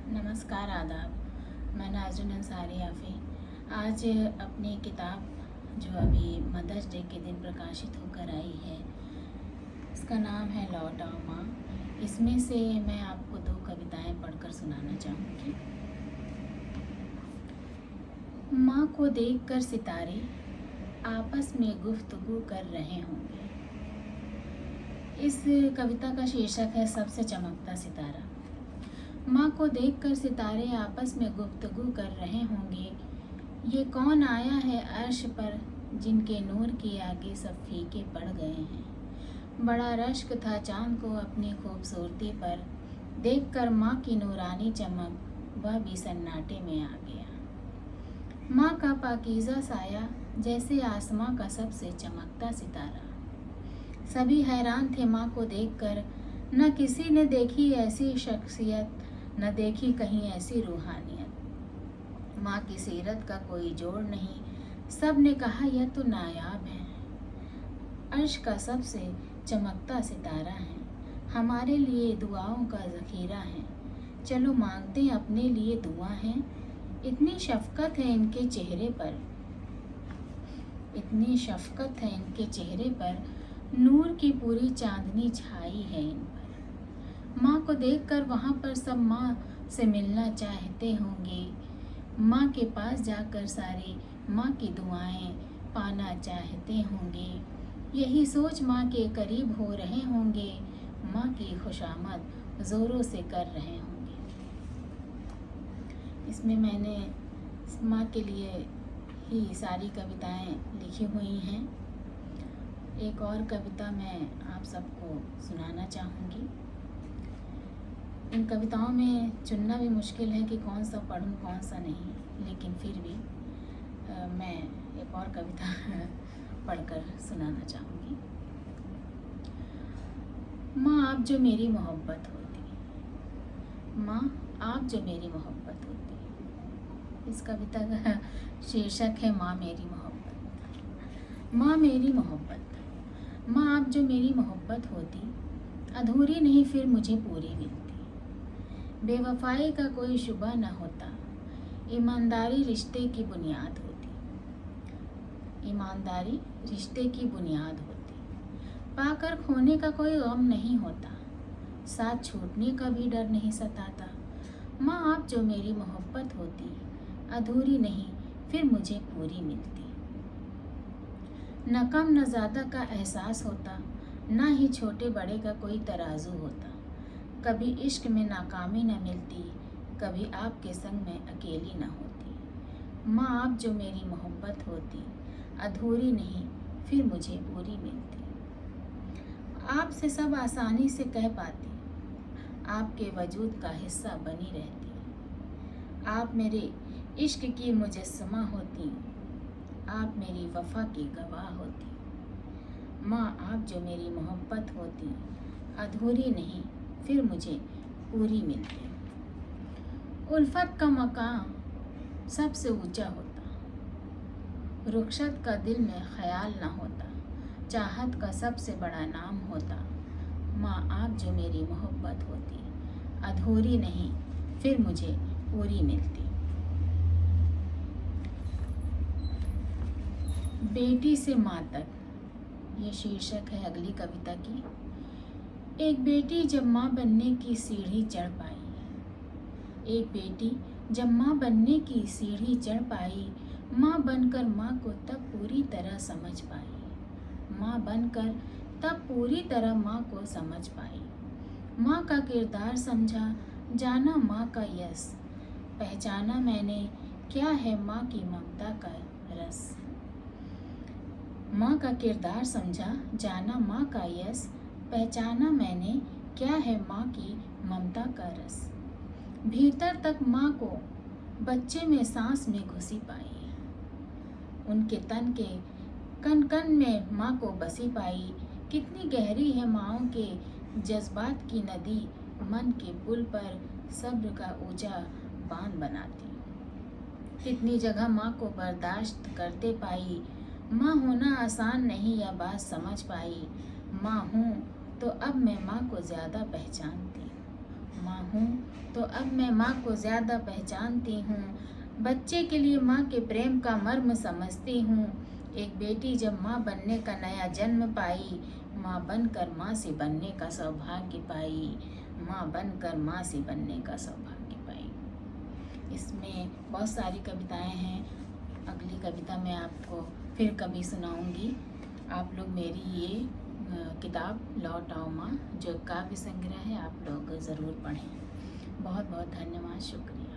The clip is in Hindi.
नमस्कार, आदाब। मैं नाज़रीन अंसारी आफ़ी आज अपनी किताब जो अभी मदर्स डे के दिन प्रकाशित होकर आई है, इसका नाम है लौट आओ माँ। इसमें से मैं आपको 2 कविताएं पढ़कर सुनाना चाहूँगी। माँ को देखकर सितारे आपस में गुफ्तगू कर रहे होंगे। इस कविता का शीर्षक है सबसे चमकता सितारा। माँ को देखकर सितारे आपस में गुफ्तगू कर रहे होंगे, ये कौन आया है अर्श पर जिनके नूर के आगे सब फीके पड़ गए हैं। बड़ा रश्क था चाँद को अपनी खूबसूरती पर, देखकर माँ की नूरानी चमक वह भी सन्नाटे में आ गया। माँ का पाकीज़ा साया जैसे आसमां का सबसे चमकता सितारा। सभी हैरान थे माँ को देखकर, न किसी ने देखी ऐसी शख्सियत, न देखी कहीं ऐसी रूहानियत। माँ की सीरत का कोई जोड़ नहीं, सब ने कहा यह तो नायाब है। अर्श का सबसे चमकता सितारा है, हमारे लिए दुआओं का ज़ख़ीरा है। चलो मांगते हैं अपने लिए दुआ है। इतनी शफ़क़त है इनके चेहरे पर, इतनी शफ़क़त है इनके चेहरे पर, नूर की पूरी चांदनी छाई है इन पर। माँ को देखकर वहाँ पर सब माँ से मिलना चाहते होंगे। माँ के पास जाकर सारे माँ की दुआएं पाना चाहते होंगे। यही सोच माँ के करीब हो रहे होंगे, माँ की खुशामद ज़ोरों से कर रहे होंगे। इसमें मैंने माँ के लिए ही सारी कविताएं लिखी हुई हैं। एक और कविता मैं आप सबको सुनाना चाहूँगी। इन कविताओं में चुनना भी मुश्किल है कि कौन सा पढ़ूं कौन सा नहीं, लेकिन फिर भी मैं एक और कविता पढ़कर सुनाना चाहूँगी। माँ आप जो मेरी मोहब्बत होती, माँ आप जो मेरी मोहब्बत होती। इस कविता का शीर्षक है माँ मेरी मोहब्बत। माँ मेरी मोहब्बत, माँ आप जो मेरी मोहब्बत होती, अधूरी नहीं फिर मुझे पूरी मिलती। बेवफाई का कोई शुबा न होता, ईमानदारी रिश्ते की बुनियाद होती। ईमानदारी रिश्ते की बुनियाद होती। पाकर खोने का कोई गम नहीं होता, साथ छूटने का भी डर नहीं सताता। माँ आप जो मेरी मोहब्बत होती, अधूरी नहीं फिर मुझे पूरी मिलती। न कम न ज़्यादा का एहसास होता, ना ही छोटे बड़े का कोई तराजू होता। कभी इश्क में नाकामी न मिलती, कभी आपके संग में अकेली न होती। माँ आप जो मेरी मोहब्बत होती, अधूरी नहीं फिर मुझे पूरी मिलती। आपसे सब आसानी से कह पाती, आपके वजूद का हिस्सा बनी रहती। आप मेरे इश्क की मुजस्समा होती, आप मेरी वफ़ा की गवाह होती। माँ आप जो मेरी मोहब्बत होती, अधूरी नहीं फिर मुझे पूरी मिलती। उल्फत का मकाम सबसे ऊंचा होता, रुखसत का दिल में ख्याल ना होता, चाहत का सबसे बड़ा नाम होता। माँ आप जो मेरी मोहब्बत होती, अधूरी नहीं फिर मुझे पूरी मिलती। बेटी से माँ तक, ये शीर्षक है अगली कविता की। एक बेटी जब माँ बनने की सीढ़ी चढ़ पाई, एक बेटी जब माँ बनने की सीढ़ी चढ़ पाई, माँ बनकर माँ को तब पूरी तरह समझ पाई। माँ बनकर तब पूरी तरह माँ को समझ पाई। माँ का किरदार समझा, जाना माँ का यश, पहचाना मैंने क्या है माँ की ममता का रस। माँ का किरदार समझा, जाना माँ का यश, पहचाना मैंने क्या है माँ की ममता का रस। भीतर तक माँ को बच्चे में सांस में घुसी पाई, उनके तन के कन कन में माँ को बसी पाई। कितनी गहरी है माँओं के जज्बात की नदी, मन के पुल पर सब्र का ऊंचा बांध बनाती। कितनी जगह माँ को बर्दाश्त करते पाई, माँ होना आसान नहीं यह बात समझ पाई। माँ हूँ तो अब मैं माँ को ज़्यादा पहचानती, माँ हूँ तो अब मैं माँ को ज़्यादा पहचानती हूँ। बच्चे के लिए माँ के प्रेम का मर्म समझती हूँ। एक बेटी जब माँ बनने का नया जन्म पाई, माँ बनकर माँ से बनने का सौभाग्य पाई, माँ बनकर माँ से बनने का सौभाग्य पाई। इसमें बहुत सारी कविताएं हैं। अगली कविता मैं आपको फिर कभी सुनाऊंगी। आप लोग मेरी ये किताब लौट आओ माँ, जो काव्य संग्रह है, आप लोग ज़रूर पढ़ें। बहुत बहुत धन्यवाद, शुक्रिया।